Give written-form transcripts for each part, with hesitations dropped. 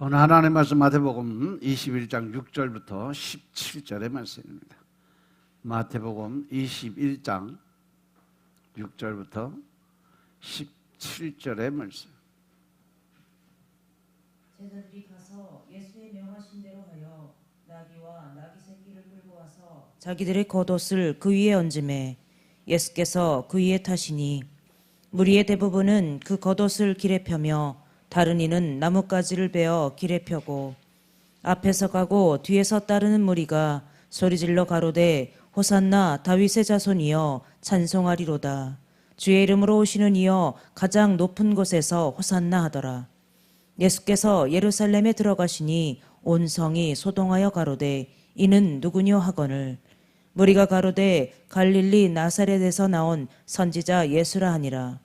오늘 하나님의 말씀 마태복음 21장 6절부터 17절의 말씀입니다. 마태복음 21장 6절부터 17절의 말씀. 제자들이 가서 예수의 명하신 대로 하여 나귀와 나귀 새끼를 끌고 와서 자기들의 겉옷을 그 위에 얹음에 예수께서 그 위에 타시니 무리의 대부분은 그 겉옷을 길에 펴며 다른 이는 나뭇가지를 베어 길에 펴고 앞에서 가고 뒤에서 따르는 무리가 소리질러 가로되 호산나 다윗의 자손이여 찬송하리로다. 주의 이름으로 오시는 이여 가장 높은 곳에서 호산나 하더라. 예수께서 예루살렘에 들어가시니 온 성이 소동하여 가로되 이는 누구뇨 하거늘 무리가 가로되 갈릴리 나사렛에서 나온 선지자 예수라 하니라.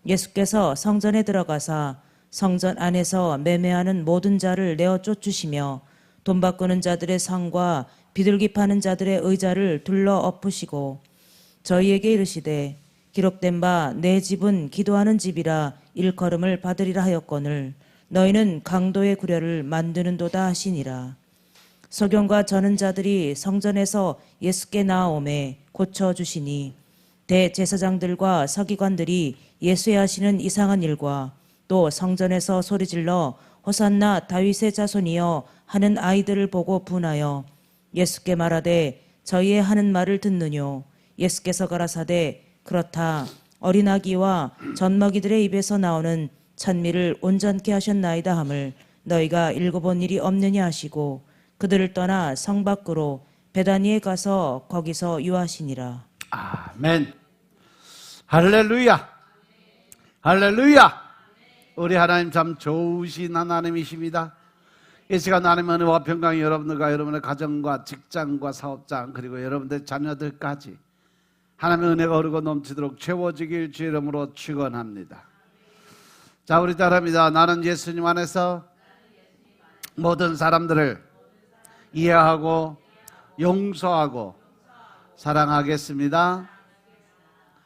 예수께서 성전에 들어가사 성전 안에서 매매하는 모든 자를 내어 쫓으시며 돈 바꾸는 자들의 상과 비둘기 파는 자들의 의자를 둘러 엎으시고 저희에게 이르시되 기록된 바 내 집은 기도하는 집이라 일컬음을 받으리라 하였거늘 너희는 강도의 구려를 만드는도다 하시니라. 서경과 저는 자들이 성전에서 예수께 나아오매 고쳐주시니 대제사장들과 서기관들이 예수의 하시는 이상한 일과 또 성전에서 소리질러 호산나 다윗의 자손이여 하는 아이들을 보고 분하여 예수께 말하되 저희의 하는 말을 듣느뇨. 예수께서 가라사대 그렇다. 어린 아기와 젖먹이들의 입에서 나오는 찬미를 온전케 하셨나이다 함을 너희가 읽어본 일이 없느냐 하시고 그들을 떠나 성 밖으로 베다니에 가서 거기서 유하시니라. 아멘. 할렐루야. 할렐루야. 우리 하나님 참 좋으신 하나님이십니다. 이 시간 하나님의 은혜와 평강이 여러분들과 여러분의 가정과 직장과 사업장 그리고 여러분들 자녀들까지 하나님의 은혜가 흐르고 넘치도록 채워지길 주의 이름으로 축원합니다. 자, 우리 따라합니다. 나는 예수님 안에서 모든 사람들을 이해하고 용서하고 사랑하겠습니다.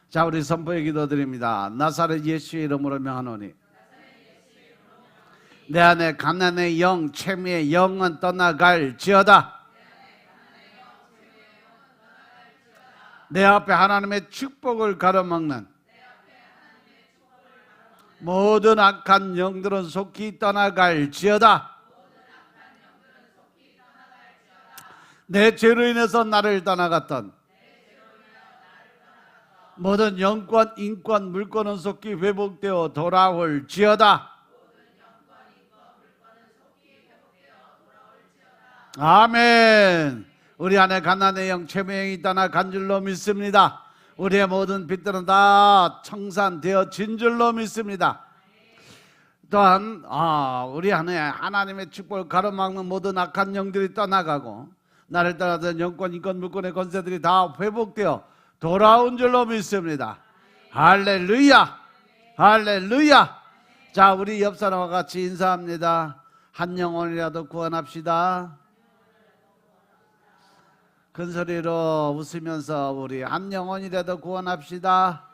자, 우리 선포의 기도드립니다. 나사렛 예수의 이름으로 명하노니 내 안에 가난의 영, 채미의 영은 떠나갈지어다. 내 앞에 하나님의 축복을 가로막는 모든 악한 영들은 속히 떠나갈지어다. 내 죄로 인해서 나를 떠나갔던 모든 영권, 인권, 물권은 속히 회복되어 돌아올지어다. 아멘. 우리 안에 가난의 영, 채무의 영이 떠나간 줄로 믿습니다. 우리의 모든 빚들은 다 청산되어진 줄로 믿습니다. 또한 우리 안에 하나님의 축복을 가로막는 모든 악한 영들이 떠나가고 나를 따라던 영권, 인권, 물권의 권세들이 다 회복되어 돌아온 줄로 믿습니다. 할렐루야. 할렐루야. 자, 우리 옆 사람과 같이 인사합니다. 한 영혼이라도 구원합시다. 큰 소리로 웃으면서 우리 한 영혼이라도 구원합시다.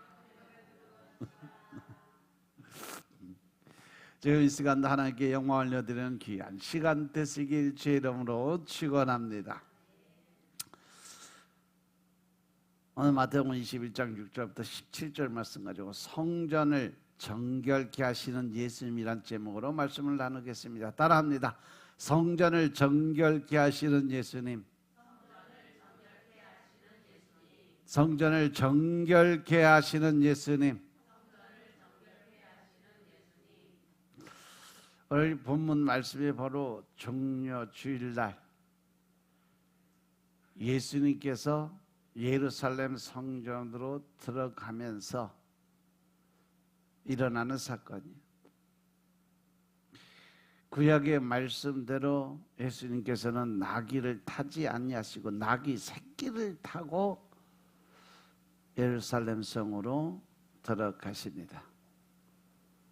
지금 이 시간도 하나님께 영광을 올려드리는 귀한 시간 되시길 주의 이름으로 축원합니다. 오늘 마태복음 21장 6절부터 17절 말씀 가지고 성전을 정결케 하시는 예수님이란 제목으로 말씀을 나누겠습니다. 따라합니다. 성전을 정결케 하시는 예수님. 성전을 정결케 하시는 예수님. 오늘 본문 말씀이 바로 종려 주일날 예수님께서 예루살렘 성전으로 들어가면서 일어나는 사건이에요. 구약의 말씀대로 예수님께서는 나귀를 타지 아니하시고 나귀 새끼를 타고 예루살렘 성으로 들어가십니다.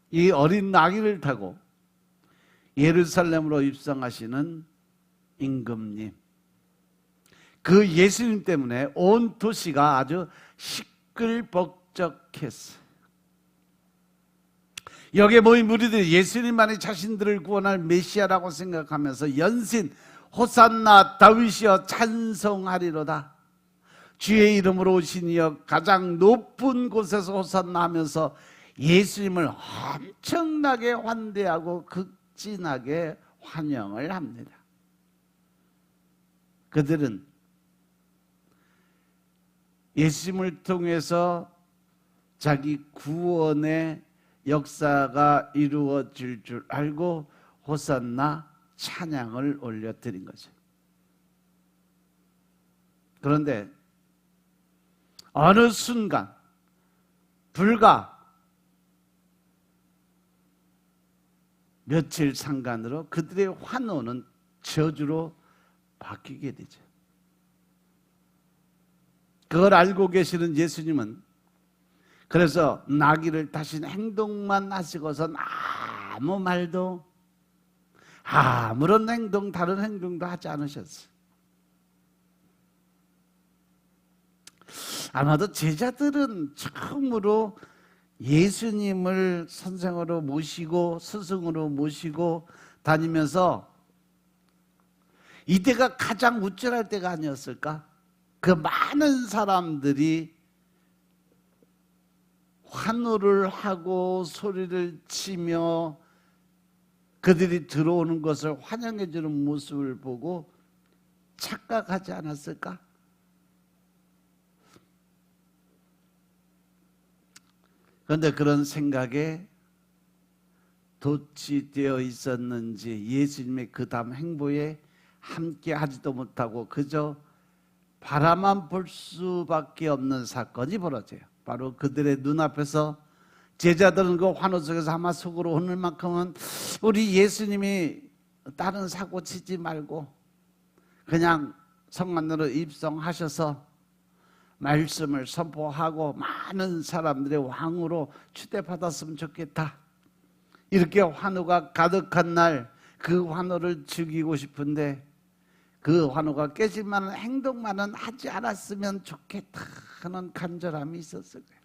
이 어린 나귀를 타고 예루살렘으로 입성하시는 임금님, 그 예수님 때문에 온 도시가 아주 시끌벅적했어요. 여기에 모인 무리들이 예수님만이 자신들을 구원할 메시아라고 생각하면서 연신 호산나 다윗이여 찬송하리로다, 주의 이름으로 오신 이여 가장 높은 곳에서 호산나 하면서 예수님을 엄청나게 환대하고 극진하게 환영을 합니다. 그들은 예수님을 통해서 자기 구원의 역사가 이루어질 줄 알고 호산나 찬양을 올려드린 거죠. 그런데 어느 순간 불과 며칠 상간으로 그들의 환호는 저주로 바뀌게 되죠. 그걸 알고 계시는 예수님은 그래서 나귀를 타신 행동만 하시고선 아무 말도, 아무런 행동, 다른 행동도 하지 않으셨어요. 아마도 제자들은 처음으로 예수님을 선생으로 모시고 스승으로 모시고 다니면서 이때가 가장 우쭐할 때가 아니었을까? 그 많은 사람들이 환호를 하고 소리를 치며 그들이 들어오는 것을 환영해 주는 모습을 보고 착각하지 않았을까? 그런데 그런 생각에 도취되어 있었는지 예수님의 그 다음 행보에 함께 하지도 못하고 그저 바라만 볼 수밖에 없는 사건이 벌어져요. 바로 그들의 눈앞에서 제자들은 그 환호 속에서 아마 속으로 오늘 만큼은 우리 예수님이 다른 사고 치지 말고 그냥 성 안으로 입성하셔서 말씀을 선포하고 많은 사람들의 왕으로 추대받았으면 좋겠다, 이렇게 환호가 가득한 날 그 환호를 즐기고 싶은데 그 환호가 깨질 만한 행동만은 하지 않았으면 좋겠다 하는 간절함이 있었을 거예요.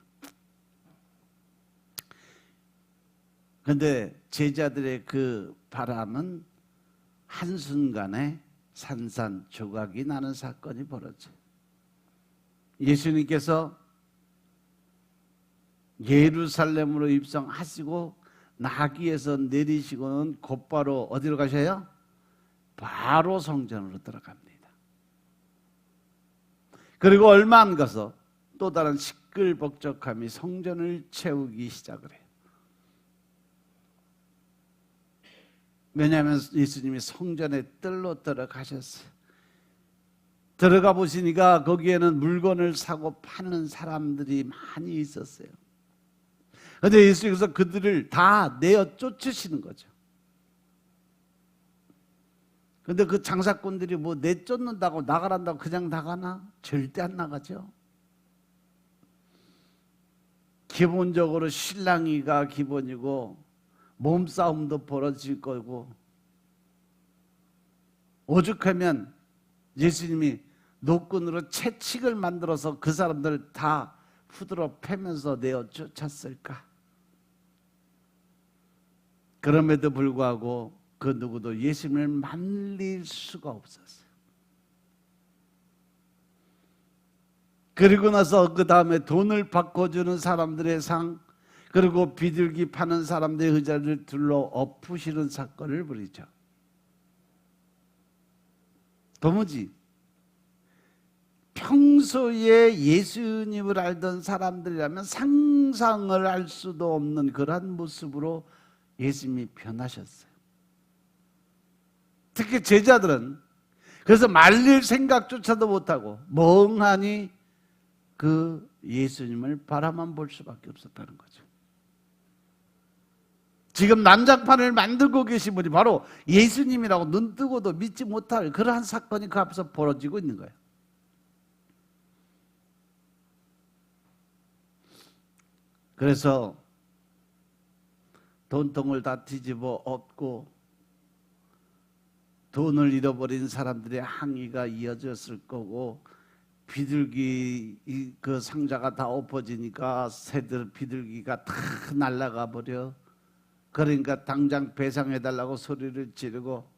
그런데 제자들의 그 바람은 한순간에 산산조각이 나는 사건이 벌어져요. 예수님께서 예루살렘으로 입성하시고 나귀에서 내리시고는 곧바로 어디로 가셔요? 바로 성전으로 들어갑니다. 그리고 얼마 안 가서 또 다른 시끌벅적함이 성전을 채우기 시작을 해요. 왜냐하면 예수님이 성전에 뜰로 들어가셨어요. 들어가 보시니까 거기에는 물건을 사고 파는 사람들이 많이 있었어요. 그런데 예수님께서 그들을 다 내어 쫓으시는 거죠. 그런데 그 장사꾼들이 뭐 내쫓는다고 나가란다고 그냥 나가나? 절대 안 나가죠. 기본적으로 실랑이가 기본이고 몸싸움도 벌어질 거고, 오죽하면 예수님이 노끈으로 채찍을 만들어서 그 사람들 다 후드러 패면서 내어 쫓았을까? 그럼에도 불구하고 그 누구도 예수님을 말릴 수가 없었어요. 그리고 나서 그 다음에 돈을 바꿔주는 사람들의 상, 그리고 비둘기 파는 사람들의 의자를 둘러 엎으시는 사건을 벌이죠. 도무지 평소에 예수님을 알던 사람들이라면 상상을 할 수도 없는 그러한 모습으로 예수님이 변하셨어요. 특히 제자들은 그래서 말릴 생각조차도 못하고 멍하니 그 예수님을 바라만 볼 수밖에 없었다는 거죠. 지금 난장판을 만들고 계신 분이 바로 예수님이라고 눈 뜨고도 믿지 못할 그러한 사건이 그 앞에서 벌어지고 있는 거예요. 그래서 돈통을 다 뒤집어 엎고 돈을 잃어버린 사람들의 항의가 이어졌을 거고, 비둘기 그 상자가 다 엎어지니까 새들 비둘기가 다 날아가 버려 그러니까 당장 배상해달라고 소리를 지르고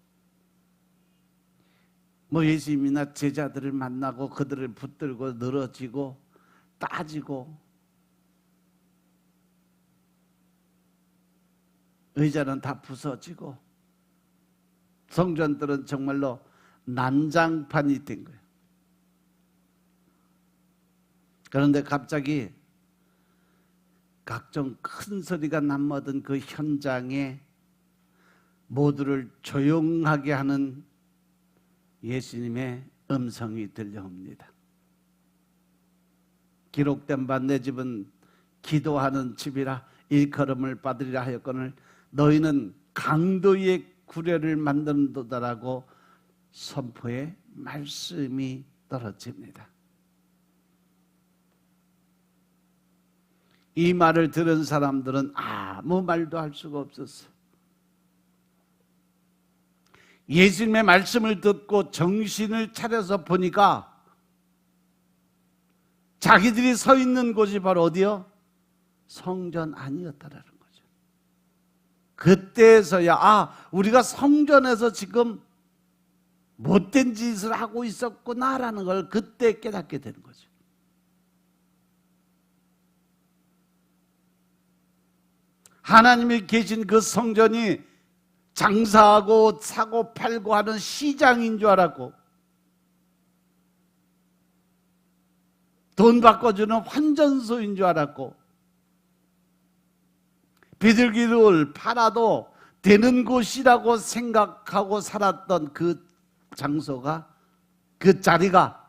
뭐 예수님이나 제자들을 만나고 그들을 붙들고 늘어지고 따지고 의자는 다 부서지고 성전들은 정말로 난장판이 된 거예요. 그런데 갑자기 각종 큰 소리가 남모든 그 현장에 모두를 조용하게 하는 예수님의 음성이 들려옵니다. 기록된 바 내 집은 기도하는 집이라 일컬음을 받으리라 하였거늘 너희는 강도의 구례를 만드는도다라고 선포의 말씀이 떨어집니다. 이 말을 들은 사람들은 아무 말도 할 수가 없었어. 예수님의 말씀을 듣고 정신을 차려서 보니까 자기들이 서 있는 곳이 바로 어디요? 성전 안이었다라는 거죠. 그때서야 우리가 성전에서 지금 못된 짓을 하고 있었구나라는 걸 그때 깨닫게 되는 거죠. 하나님이 계신 그 성전이 장사하고 사고 팔고 하는 시장인 줄 알았고 돈 바꿔주는 환전소인 줄 알았고 비둘기를 팔아도 되는 곳이라고 생각하고 살았던 그 장소가 그 자리가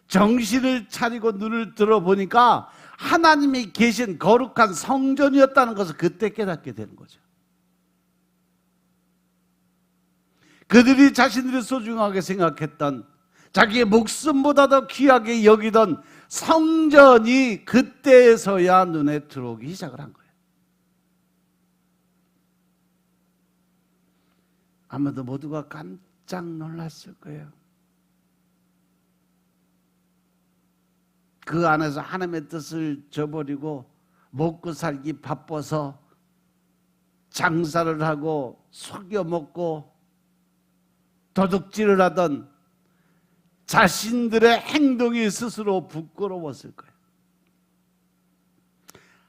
정신을 차리고 눈을 들어보니까 하나님이 계신 거룩한 성전이었다는 것을 그때 깨닫게 되는 거죠. 그들이 자신들이 소중하게 생각했던 자기의 목숨보다 더 귀하게 여기던 성전이 그때에서야 눈에 들어오기 시작을 한 거예요. 아마도 모두가 깜짝 놀랐을 거예요. 그 안에서 하나님의 뜻을 저버리고 먹고 살기 바빠서 장사를 하고 속여 먹고 도둑질을 하던 자신들의 행동이 스스로 부끄러웠을 거예요.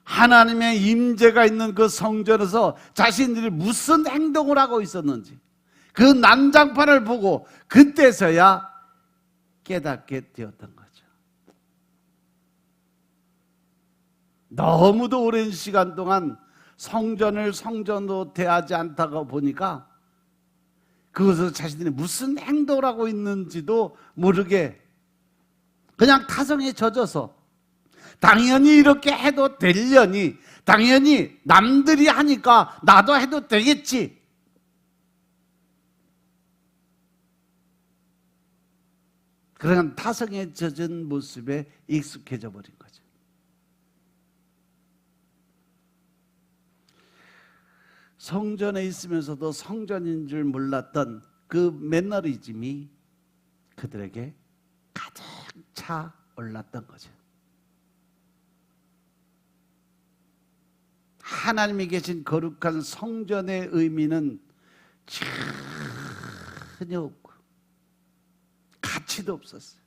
하나님의 임재가 있는 그 성전에서 자신들이 무슨 행동을 하고 있었는지 그 난장판을 보고 그때서야 깨닫게 되었던 거죠. 너무도 오랜 시간 동안 성전을 성전으로 대하지 않다가 보니까 그것을 자신들이 무슨 행동을 하고 있는지도 모르게 그냥 타성에 젖어서 당연히 이렇게 해도 되려니 당연히 남들이 하니까 나도 해도 되겠지 그런 타성에 젖은 모습에 익숙해져 버린 거죠. 성전에 있으면서도 성전인 줄 몰랐던 그 매너리즘이 그들에게 가득 차 올랐던 거죠. 하나님이 계신 거룩한 성전의 의미는 전혀 없고 가치도 없었어요.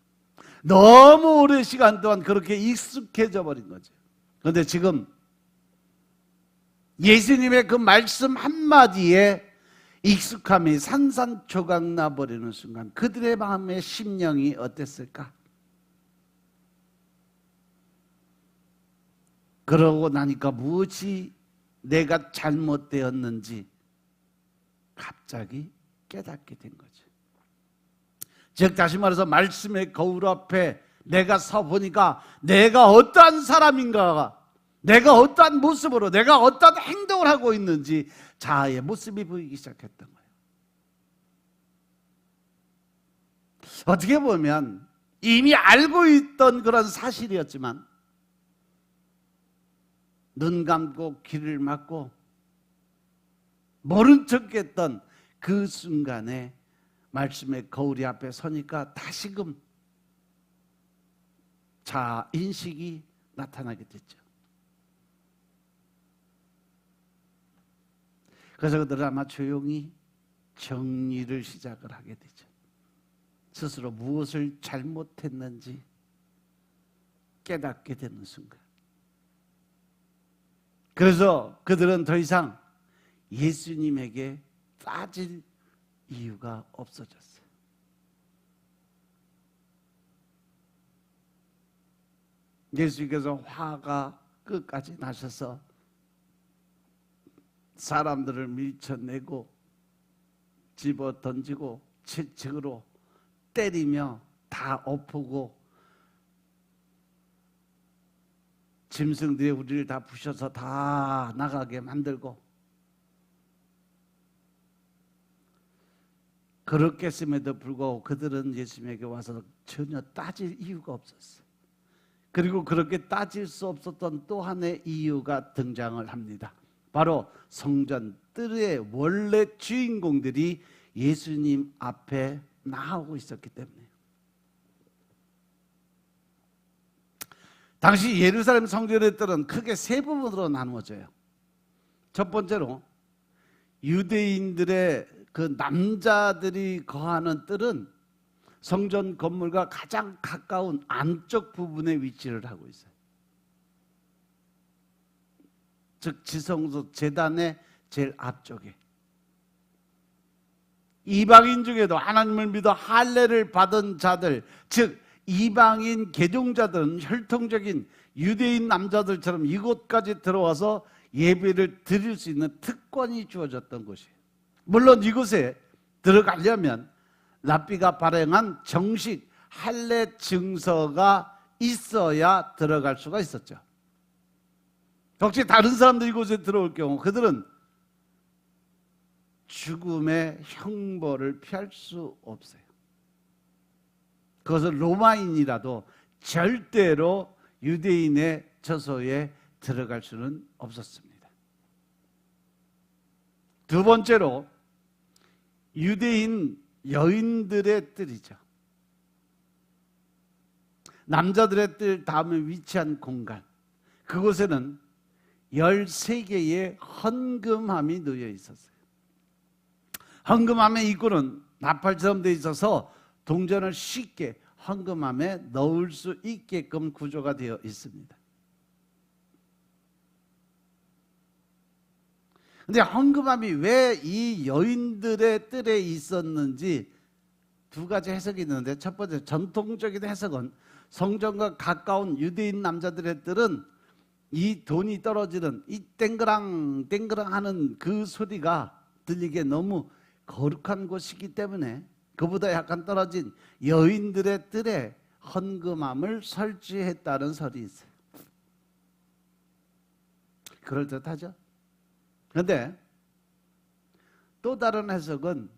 너무 오랜 시간 동안 그렇게 익숙해져 버린 거죠. 그런데 지금 예수님의 그 말씀 한마디에 익숙함이 산산조각 나버리는 순간 그들의 마음의 심령이 어땠을까? 그러고 나니까 무엇이 내가 잘못되었는지 갑자기 깨닫게 된 거죠. 즉 다시 말해서 말씀의 거울 앞에 내가 서 보니까 내가 어떠한 사람인가가 내가 어떠한 모습으로 내가 어떠한 행동을 하고 있는지 자아의 모습이 보이기 시작했던 거예요. 어떻게 보면 이미 알고 있던 그런 사실이었지만 눈 감고 귀를 막고 모른 척했던 그 순간에 말씀의 거울이 앞에 서니까 다시금 자아 인식이 나타나게 됐죠. 그래서 그들은 아마 조용히 정리를 시작을 하게 되죠. 스스로 무엇을 잘못했는지 깨닫게 되는 순간. 그래서 그들은 더 이상 예수님에게 따질 이유가 없어졌어요. 예수님께서 화가 끝까지 나셔서 사람들을 밀쳐내고 집어 던지고 채찍으로 때리며 다 엎고 짐승들이 우리를 다 부셔서 다 나가게 만들고 그렇게 했음에도 불구하고 그들은 예수님에게 와서 전혀 따질 이유가 없었어요. 그리고 그렇게 따질 수 없었던 또 하나의 이유가 등장을 합니다. 바로 성전 뜰의 원래 주인공들이 예수님 앞에 나오고 있었기 때문에. 당시 예루살렘 성전의 뜰은 크게 세 부분으로 나누어져요. 첫 번째로 유대인들의 그 남자들이 거하는 뜰은 성전 건물과 가장 가까운 안쪽 부분에 위치를 하고 있어요. 즉 지성소 제단의 제일 앞쪽에. 이방인 중에도 하나님을 믿어 할례를 받은 자들, 즉 이방인 개종자들은 혈통적인 유대인 남자들처럼 이곳까지 들어와서 예배를 드릴 수 있는 특권이 주어졌던 곳이에요. 물론 이곳에 들어가려면 랍비가 발행한 정식 할례 증서가 있어야 들어갈 수가 있었죠. 혹시 다른 사람들이 이곳에 들어올 경우 그들은 죽음의 형벌을 피할 수 없어요. 그것은 로마인이라도 절대로 유대인의 처소에 들어갈 수는 없었습니다. 두 번째로 유대인 여인들의 뜰이죠. 남자들의 뜰 다음에 위치한 공간, 그곳에는 13개의 헌금함이 놓여 있었어요. 헌금함의 입구는 나팔처럼 되어 있어서 동전을 쉽게 헌금함에 넣을 수 있게끔 구조가 되어 있습니다. 근데 헌금함이 왜 이 여인들의 뜰에 있었는지 두 가지 해석이 있는데, 첫 번째 전통적인 해석은 성전과 가까운 유대인 남자들의 뜰은 이 돈이 떨어지는 이 땡그랑 땡그랑 하는 그 소리가 들리기에 너무 거룩한 곳이기 때문에 그보다 약간 떨어진 여인들의 뜰에 헌금함을 설치했다는 설이 있어요. 그럴듯하죠? 그런데 또 다른 해석은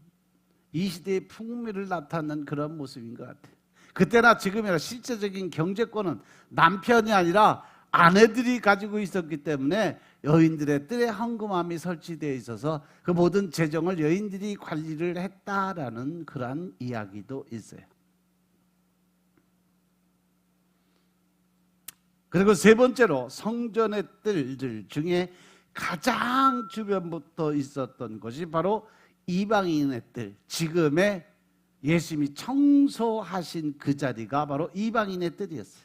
이 시대의 풍미를 나타내는 그런 모습인 것 같아요. 그때나 지금이나 실제적인 경제권은 남편이 아니라 아내들이 가지고 있었기 때문에 여인들의 뜰에 헌금함이 설치되어 있어서 그 모든 재정을 여인들이 관리를 했다라는 그러한 이야기도 있어요. 그리고 세 번째로 성전의 뜰들 중에 가장 주변부터 있었던 것이 바로 이방인의 뜰, 지금의 예수님이 청소하신 그 자리가 바로 이방인의 뜰이었어요.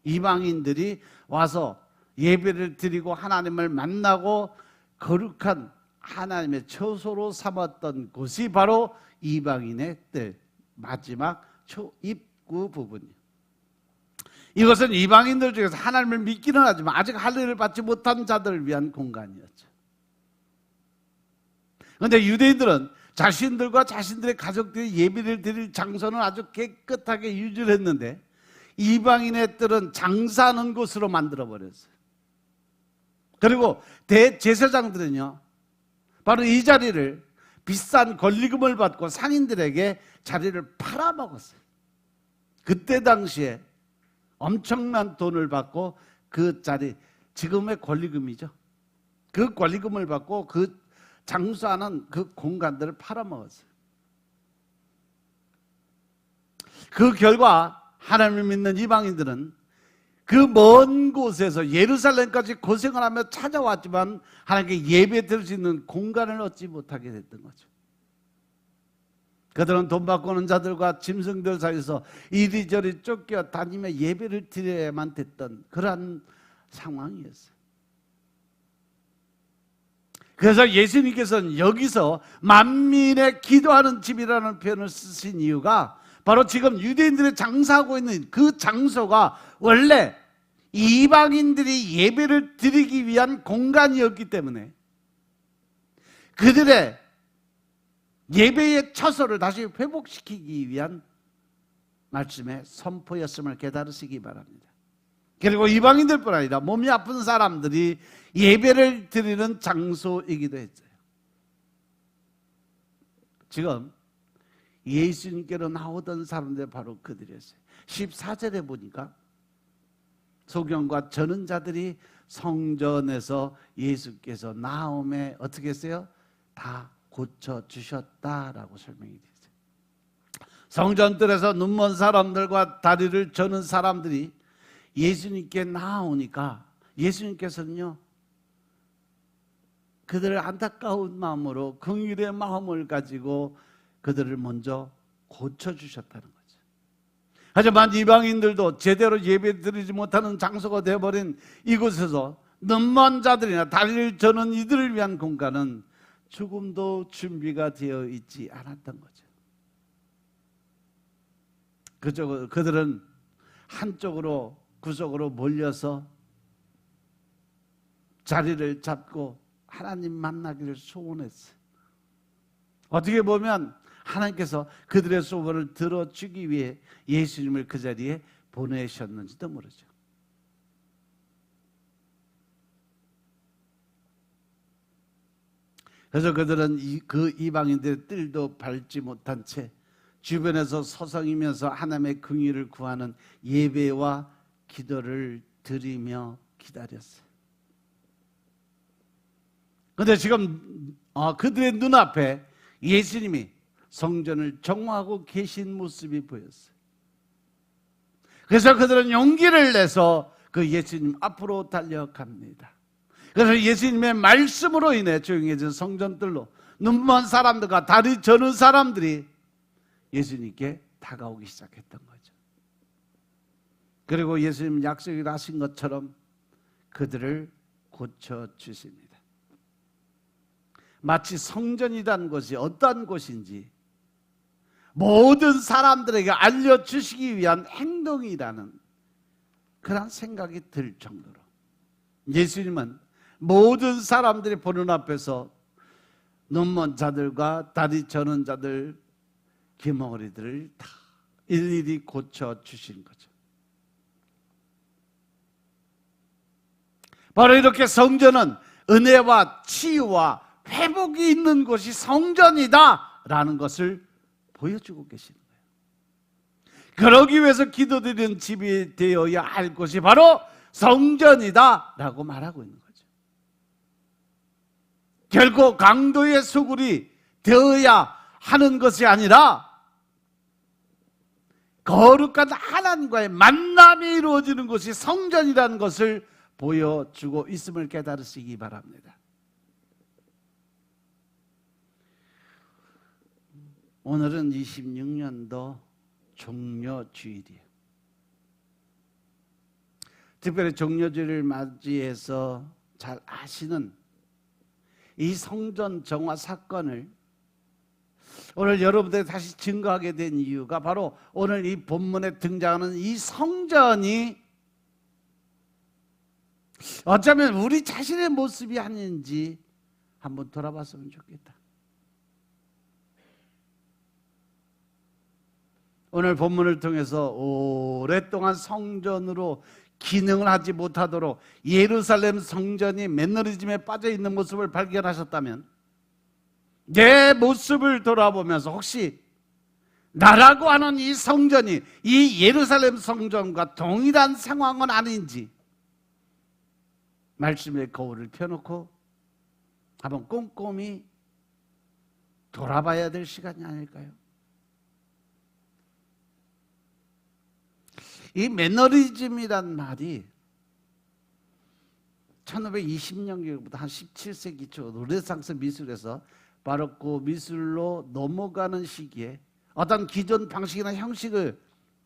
이방인들이 와서 예배를 드리고 하나님을 만나고 거룩한 하나님의 처소로 삼았던 곳이 바로 이방인의 뜰, 마지막 초입구 부분이에요. 이것은 이방인들 중에서 하나님을 믿기는 하지만 아직 할례를 받지 못한 자들을 위한 공간이었죠. 그런데 유대인들은 자신들과 자신들의 가족들이 예배를 드릴 장소는 아주 깨끗하게 유지를 했는데 이방인의 뜰은 장사하는 곳으로 만들어버렸어요. 그리고 대제사장들은요, 바로 이 자리를 비싼 권리금을 받고 상인들에게 자리를 팔아먹었어요. 그때 당시에 엄청난 돈을 받고 그 자리, 지금의 권리금이죠. 그 권리금을 받고 그 장수하는 그 공간들을 팔아먹었어요. 그 결과 하나님을 믿는 이방인들은 그 먼 곳에서 예루살렘까지 고생을 하며 찾아왔지만 하나님께 예배 드릴 수 있는 공간을 얻지 못하게 됐던 거죠. 그들은 돈 바꾸는 자들과 짐승들 사이에서 이리저리 쫓겨 다니며 예배를 드려야만 됐던 그러한 상황이었어요. 그래서 예수님께서는 여기서 만민의 기도하는 집이라는 표현을 쓰신 이유가 바로 지금 유대인들이 장사하고 있는 그 장소가 원래 이방인들이 예배를 드리기 위한 공간이었기 때문에 그들의 예배의 처소를 다시 회복시키기 위한 말씀의 선포였음을 깨달으시기 바랍니다. 그리고 이방인들뿐 아니라 몸이 아픈 사람들이 예배를 드리는 장소이기도 했어요. 지금 예수님께로 나오던 사람들 바로 그들이었어요. 14절에 보니까 소경과 저는 자들이 성전에서 예수께서 나옴에 어떻게 했어요? 다 고쳐주셨다라고 설명이 되어요. 성전들에서 눈먼 사람들과 다리를 저는 사람들이 예수님께 나오니까 예수님께서는요 그들을 안타까운 마음으로 긍휼의 마음을 가지고 그들을 먼저 고쳐주셨다는 거죠. 하지만 이방인들도 제대로 예배드리지 못하는 장소가 되어버린 이곳에서 눈먼 자들이나 다리를 저는 이들을 위한 공간은 조금도 준비가 되어 있지 않았던 거죠. 그들은 한쪽으로 구석으로 몰려서 자리를 잡고 하나님 만나기를 소원했어요. 어떻게 보면 하나님께서 그들의 소원을 들어주기 위해 예수님을 그 자리에 보내셨는지도 모르죠. 그래서 그들은 그 이방인들의 뜰도 밟지 못한 채 주변에서 서성이면서 하나님의 긍휼을 구하는 예배와 기도를 드리며 기다렸어요. 그런데 지금 그들의 눈앞에 예수님이 성전을 정화하고 계신 모습이 보였어요. 그래서 그들은 용기를 내서 그 예수님 앞으로 달려갑니다. 그래서 예수님의 말씀으로 인해 조용해진 성전들로 눈먼 사람들과 다리 저는 사람들이 예수님께 다가오기 시작했던 거죠. 그리고 예수님 약속을 하신 것처럼 그들을 고쳐주십니다. 마치 성전이라는 것이 어떠한 곳인지 모든 사람들에게 알려주시기 위한 행동이라는 그런 생각이 들 정도로 예수님은 모든 사람들이 보는 앞에서 눈먼 자들과 다리 저는 자들 기머리들을 다 일일이 고쳐주신 거죠. 바로 이렇게 성전은 은혜와 치유와 회복이 있는 곳이 성전이다 라는 것을 보여주고 계시는 거예요. 그러기 위해서 기도드리는 집이 되어야 할 곳이 바로 성전이다 라고 말하고 있는 거죠. 결코 강도의 소굴이 되어야 하는 것이 아니라 거룩한 하나님과의 만남이 이루어지는 곳이 성전이라는 것을 보여주고 있음을 깨달으시기 바랍니다. 오늘은 26년도 종려주일이에요. 특별히 종려주일을 맞이해서 잘 아시는 이 성전 정화 사건을 오늘 여러분들이 다시 증거하게 된 이유가 바로 오늘 이 본문에 등장하는 이 성전이 어쩌면 우리 자신의 모습이 아닌지 한번 돌아봤으면 좋겠다. 오늘 본문을 통해서 오랫동안 성전으로 기능을 하지 못하도록 예루살렘 성전이 매너리즘에 빠져 있는 모습을 발견하셨다면 내 모습을 돌아보면서 혹시 나라고 하는 이 성전이 이 예루살렘 성전과 동일한 상황은 아닌지 말씀의 거울을 펴놓고 한번 꼼꼼히 돌아봐야 될 시간이 아닐까요? 이 매너리즘이란 말이 1520년경부터 한 17세기 초 르네상스 미술에서 바로크 미술로 넘어가는 시기에 어떤 기존 방식이나 형식을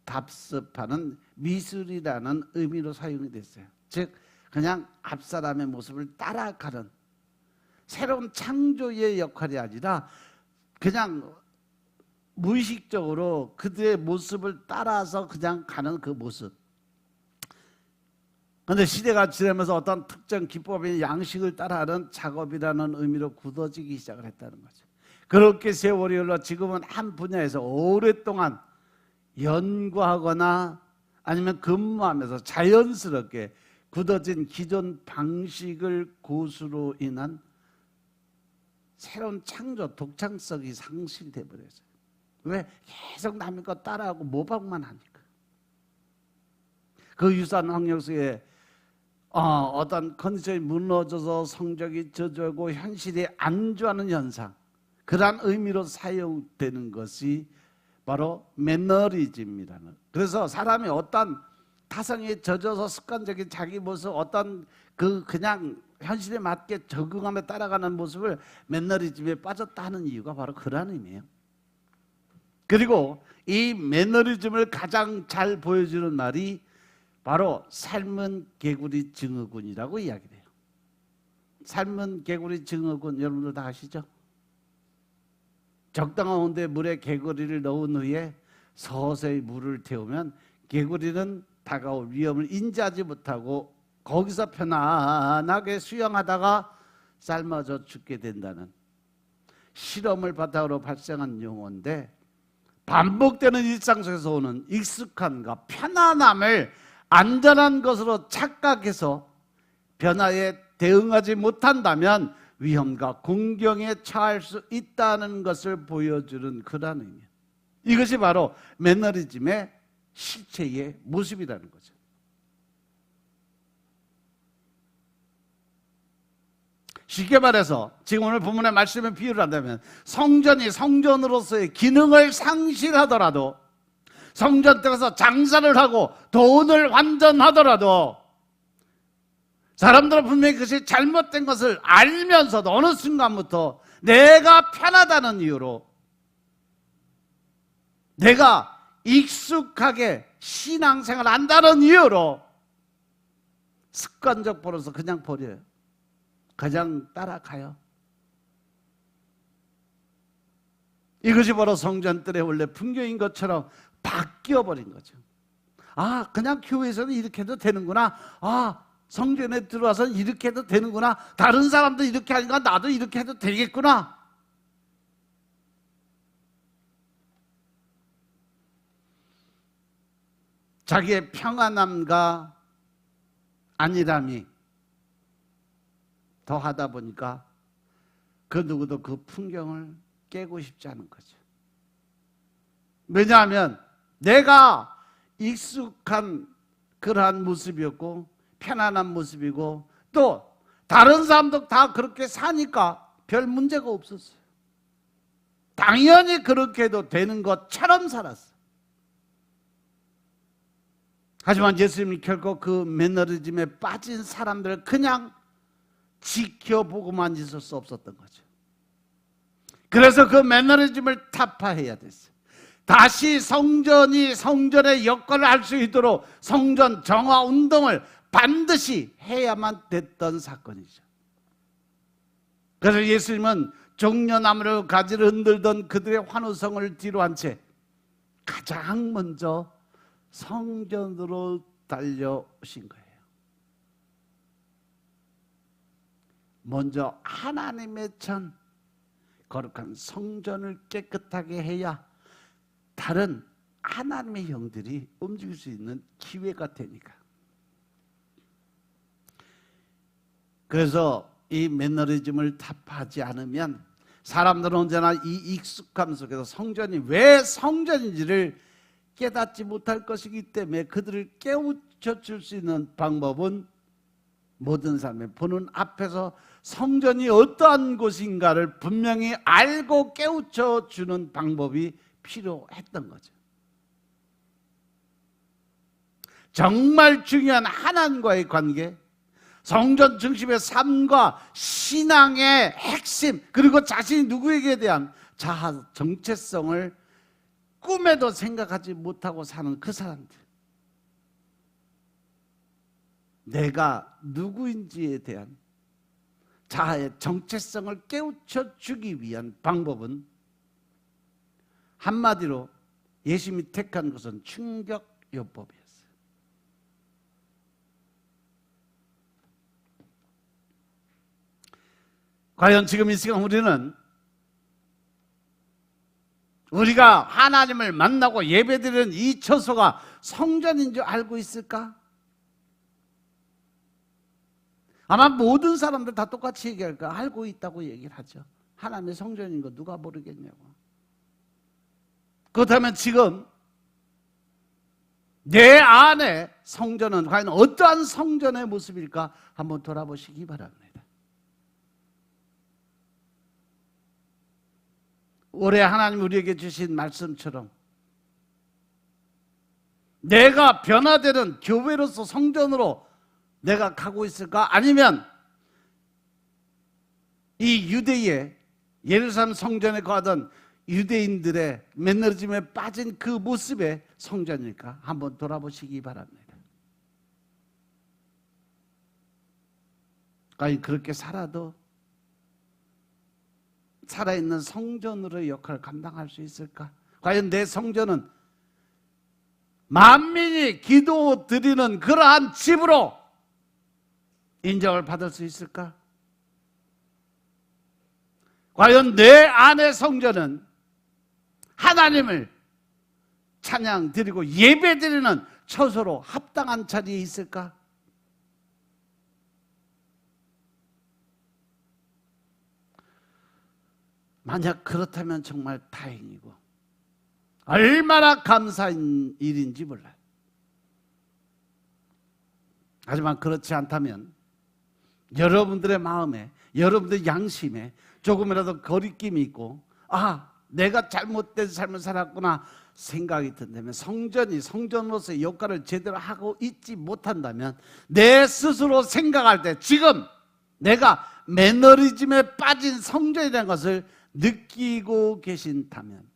답습하는 미술이라는 의미로 사용이 됐어요. 즉 그냥 앞사람의 모습을 따라가는 새로운 창조의 역할이 아니라 그냥 무의식적으로 그들의 모습을 따라서 그냥 가는 그 모습. 그런데 시대가 지나면서 어떤 특정 기법의 양식을 따라하는 작업이라는 의미로 굳어지기 시작을 했다는 거죠. 그렇게 세월이 흘러 지금은 한 분야에서 오랫동안 연구하거나 아니면 근무하면서 자연스럽게 굳어진 기존 방식을 고수로 인한 새로운 창조, 독창성이 상실돼 버렸어요. 왜? 계속 남의 거 따라하고 모방만 하니까. 그 유사한 환경 속에 어떤 컨디션이 무너져서 성적이 저조하고 현실이 안주하는 현상, 그러한 의미로 사용되는 것이 바로 매너리즘이라는. 그래서 사람이 어떤 타성에 젖어서 습관적인 자기 모습, 어떤 그냥 현실에 맞게 적응하며 따라가는 모습을 매너리즘에 빠졌다 하는 이유가 바로 그런 의미예요. 그리고 이 매너리즘을 가장 잘 보여주는 말이 바로 삶은 개구리 증후군이라고 이야기를 해요. 삶은 개구리 증후군 여러분들 다 아시죠? 적당한 온도에 물에 개구리를 넣은 후에 서서히 물을 태우면 개구리는 다가올 위험을 인지하지 못하고 거기서 편안하게 수영하다가 삶아져 죽게 된다는 실험을 바탕으로 발생한 용어인데, 반복되는 일상 속에서 오는 익숙함과 편안함을 안전한 것으로 착각해서 변화에 대응하지 못한다면 위험과 공경에 처할 수 있다는 것을 보여주는 그런 의미. 이것이 바로 매너리즘의 실체의 모습이라는 거죠. 쉽게 말해서 지금 오늘 본문의 말씀에 비유를 한다면 성전이 성전으로서의 기능을 상실하더라도, 성전 들어서 장사를 하고 돈을 환전하더라도 사람들은 분명히 그것이 잘못된 것을 알면서도 어느 순간부터 내가 편하다는 이유로, 내가 익숙하게 신앙생활을 한다는 이유로 습관적 버릇을 그냥 버려요. 그냥 따라가요. 이것이 바로 성전들의 원래 풍경인 것처럼 바뀌어버린 거죠. 그냥 교회에서는 이렇게 해도 되는구나. 성전에 들어와서는 이렇게 해도 되는구나. 다른 사람도 이렇게 하니까 나도 이렇게 해도 되겠구나. 자기의 평안함과 안일함이 더하다 보니까 그 누구도 그 풍경을 깨고 싶지 않은 거죠. 왜냐하면 내가 익숙한 그러한 모습이었고 편안한 모습이고 또 다른 사람도 다 그렇게 사니까 별 문제가 없었어요. 당연히 그렇게 해도 되는 것처럼 살았어요. 하지만 예수님이 결코 그 매너리즘에 빠진 사람들을 그냥 지켜보고만 있을 수 없었던 거죠. 그래서 그 매너리즘을 타파해야 됐어요. 다시 성전이 성전의 역할을 할 수 있도록 성전 정화 운동을 반드시 해야만 됐던 사건이죠. 그래서 예수님은 종려나무를 가지를 흔들던 그들의 환호성을 뒤로 한 채 가장 먼저 성전으로 달려오신 거예요. 먼저 하나님의 전 거룩한 성전을 깨끗하게 해야 다른 하나님의 형들이 움직일 수 있는 기회가 되니까. 그래서 이 매너리즘을 타파하지 않으면 사람들은 언제나 이 익숙함 속에서 성전이 왜 성전인지를 깨닫지 못할 것이기 때문에 그들을 깨우쳐 줄 수 있는 방법은 모든 사람의 보는 앞에서 성전이 어떠한 곳인가를 분명히 알고 깨우쳐 주는 방법이 필요했던 거죠. 정말 중요한 하나님과의 관계, 성전 중심의 삶과 신앙의 핵심, 그리고 자신이 누구에게 대한 자아 정체성을 꿈에도 생각하지 못하고 사는 그 사람들, 내가 누구인지에 대한 자아의 정체성을 깨우쳐 주기 위한 방법은 한마디로 예수님이 택한 것은 충격요법이었어요. 과연 지금 이 시간 우리가 하나님을 만나고 예배드리는 이 처소가 성전인 줄 알고 있을까? 아마 모든 사람들 다 똑같이 얘기할 거야. 알고 있다고 얘기를 하죠. 하나님의 성전인 거 누가 모르겠냐고. 그렇다면 지금 내 안에 성전은 과연 어떠한 성전의 모습일까 한번 돌아보시기 바랍니다. 올해 하나님 우리에게 주신 말씀처럼 내가 변화되는 교회로서 성전으로 내가 가고 있을까? 아니면 이 유대의 예루살렘 성전에 거하던 유대인들의 매너리즘에 빠진 그 모습의 성전일까? 한번 돌아보시기 바랍니다. 과연 그렇게 살아도 살아있는 성전으로의 역할을 감당할 수 있을까? 과연 내 성전은 만민이 기도 드리는 그러한 집으로 인정을 받을 수 있을까? 과연 내 안의 성전은 하나님을 찬양 드리고 예배 드리는 처소로 합당한 자리에 있을까? 만약 그렇다면 정말 다행이고 얼마나 감사한 일인지 몰라요. 하지만 그렇지 않다면 여러분들의 마음에, 여러분들의 양심에 조금이라도 거리낌이 있고 내가 잘못된 삶을 살았구나 생각이 든다면, 성전으로서의 역할을 제대로 하고 있지 못한다면, 내 스스로 생각할 때 지금 내가 매너리즘에 빠진 성전이라는 것을 느끼고 계신다면,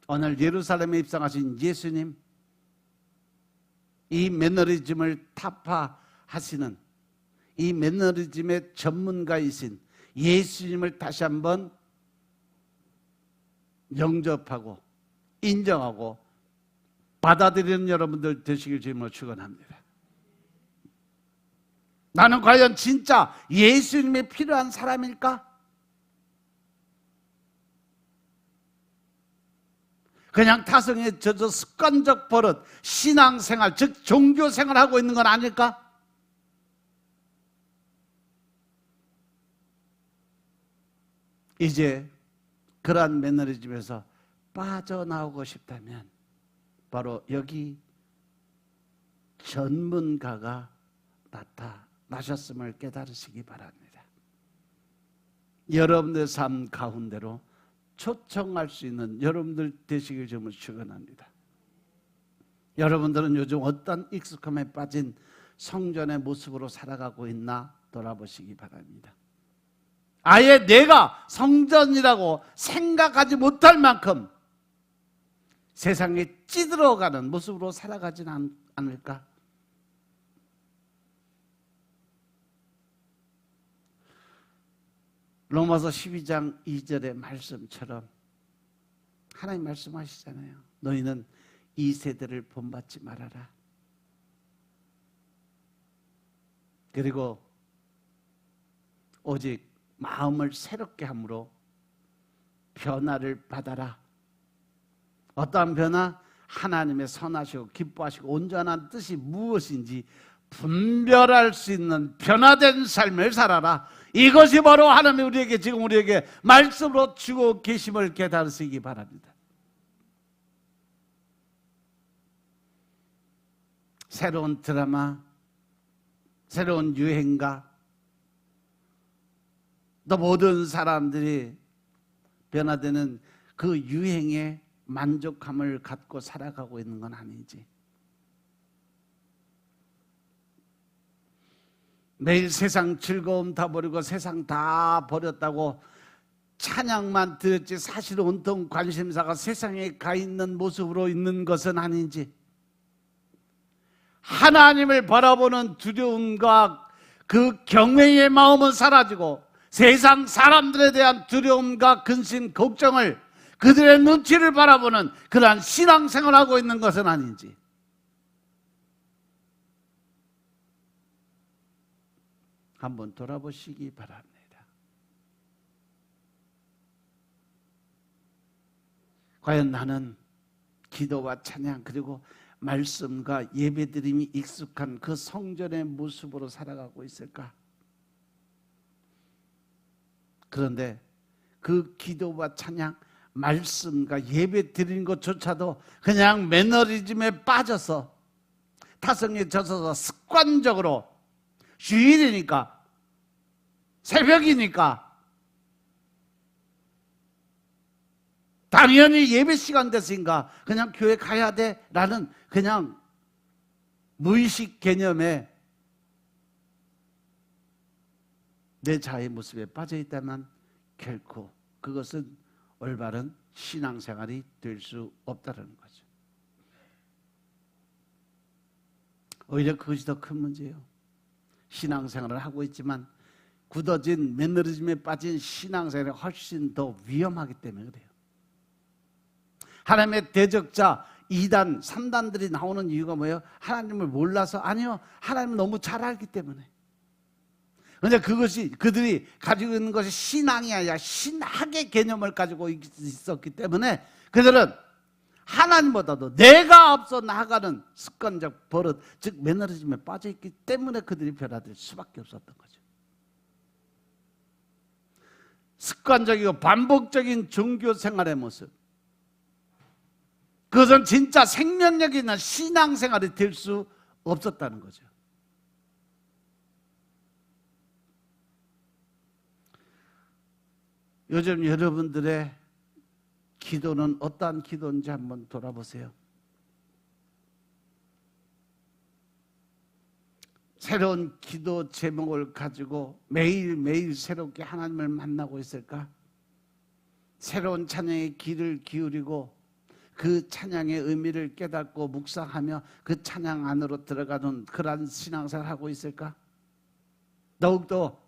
오늘 예루살렘에 입성하신 예수님, 이 매너리즘을 타파하시는 이 매너리즘의 전문가이신 예수님을 다시 한번 영접하고 인정하고 받아들이는 여러분들 되시길 주님으로 축원합니다. 나는 과연 진짜 예수님이 필요한 사람일까? 그냥 타성에 젖어 습관적 버릇, 신앙생활, 즉 종교생활을 하고 있는 건 아닐까? 이제 그러한 매너리즘에서 빠져나오고 싶다면 바로 여기 전문가가 나타나셨음을 깨달으시기 바랍니다. 여러분의 삶 가운데로 초청할 수 있는 여러분들 되시길 주님을 축원합니다. 여러분들은 요즘 어떤 익숙함에 빠진 성전의 모습으로 살아가고 있나 돌아보시기 바랍니다. 아예 내가 성전이라고 생각하지 못할 만큼 세상에 찌들어가는 모습으로 살아가지는 않을까? 로마서 12장 2절의 말씀처럼 하나님 말씀하시잖아요. 너희는 이 세대를 본받지 말아라. 그리고 오직 마음을 새롭게 함으로 변화를 받아라. 어떠한 변화? 하나님의 선하시고 기뻐하시고 온전한 뜻이 무엇인지 분별할 수 있는 변화된 삶을 살아라. 이것이 바로 하나님이 우리에게 말씀으로 주고 계심을 깨달으시기 바랍니다. 새로운 드라마, 새로운 유행가, 또 모든 사람들이 변화되는 그 유행에 만족함을 갖고 살아가고 있는 건 아니지. 매일 세상 즐거움 다 버리고 세상 다 버렸다고 찬양만 들었지 사실 온통 관심사가 세상에 가 있는 모습으로 있는 것은 아닌지, 하나님을 바라보는 두려움과 그 경외의 마음은 사라지고 세상 사람들에 대한 두려움과 근심, 걱정을 그들의 눈치를 바라보는 그러한 신앙생활을 하고 있는 것은 아닌지, 한번 돌아보시기 바랍니다. 과연 나는 기도와 찬양 그리고 말씀과 예배드림이 익숙한 그 성전의 모습으로 살아가고 있을까? 그런데 그 기도와 찬양, 말씀과 예배드리는 것조차도 그냥 매너리즘에 빠져서 타성에 젖어서 습관적으로 주일이니까, 새벽이니까 당연히 예배 시간 됐으니까 그냥 교회 가야 돼 라는 그냥 무의식 개념에 내 자아의 모습에 빠져 있다면 결코 그것은 올바른 신앙생활이 될 수 없다는 거죠. 오히려 그것이 더 큰 문제예요. 신앙생활을 하고 있지만 굳어진 매너리즘에 빠진 신앙생활이 훨씬 더 위험하기 때문에 그래요. 하나님의 대적자 2단, 3단들이 나오는 이유가 뭐예요? 하나님을 몰라서? 아니요, 하나님을 너무 잘 알기 때문에. 그런데 그것이 그들이 가지고 있는 것이 신앙이 아니라 신학의 개념을 가지고 있었기 때문에 그들은 하나님보다도 내가 앞서 나아가는 습관적 버릇, 즉 매너리즘에 빠져있기 때문에 그들이 변화될 수밖에 없었던 거죠. 습관적이고 반복적인 종교 생활의 모습, 그것은 진짜 생명력 있는 신앙생활이 될 수 없었다는 거죠. 요즘 여러분들의 기도는 어떠한 기도인지 한번 돌아보세요. 새로운 기도 제목을 가지고 매일매일 새롭게 하나님을 만나고 있을까? 새로운 찬양에 귀를 기울이고 그 찬양의 의미를 깨닫고 묵상하며 그 찬양 안으로 들어가는 그러한 신앙생활을 하고 있을까? 더욱더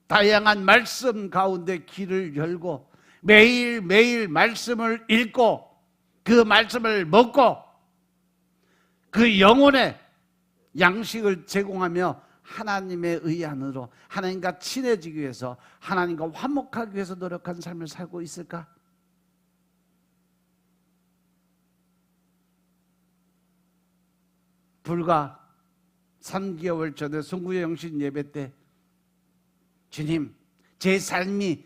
다양한 말씀 가운데 귀를 열고 매일매일 말씀을 읽고 그 말씀을 먹고 그 영혼에 양식을 제공하며 하나님의 의 안으로 하나님과 친해지기 위해서, 하나님과 화목하기 위해서 노력한 삶을 살고 있을까? 불과 3개월 전에 송구의 영신 예배 때 주님, 제 삶이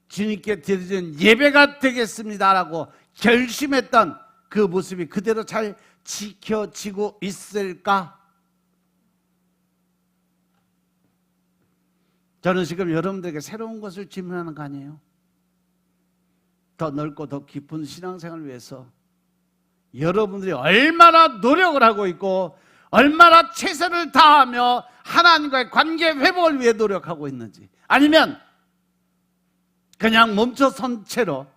주님께 드리는 예배가 되겠습니다라고 결심했던 그 모습이 그대로 잘 지켜지고 있을까? 저는 지금 여러분들에게 새로운 것을 질문하는 거 아니에요? 더 넓고 더 깊은 신앙생활을 위해서 여러분들이 얼마나 노력을 하고 있고 얼마나 최선을 다하며 하나님과의 관계 회복을 위해 노력하고 있는지, 아니면 그냥 멈춰선 채로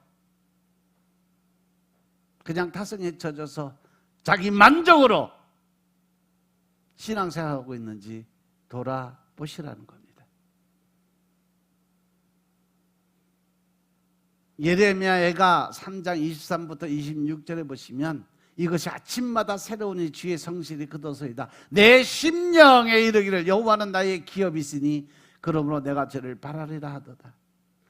그냥 타성에 젖어서 자기 만족으로 신앙생활하고 있는지 돌아보시라는 겁니다. 예레미야가 3장 23부터 26절에 보시면 이것이 아침마다 새로운 이 주의 성실이 그도소이다. 내 심령에 이르기를 여호와는 나의 기업이시니 그러므로 내가 저를 바라리라 하도다.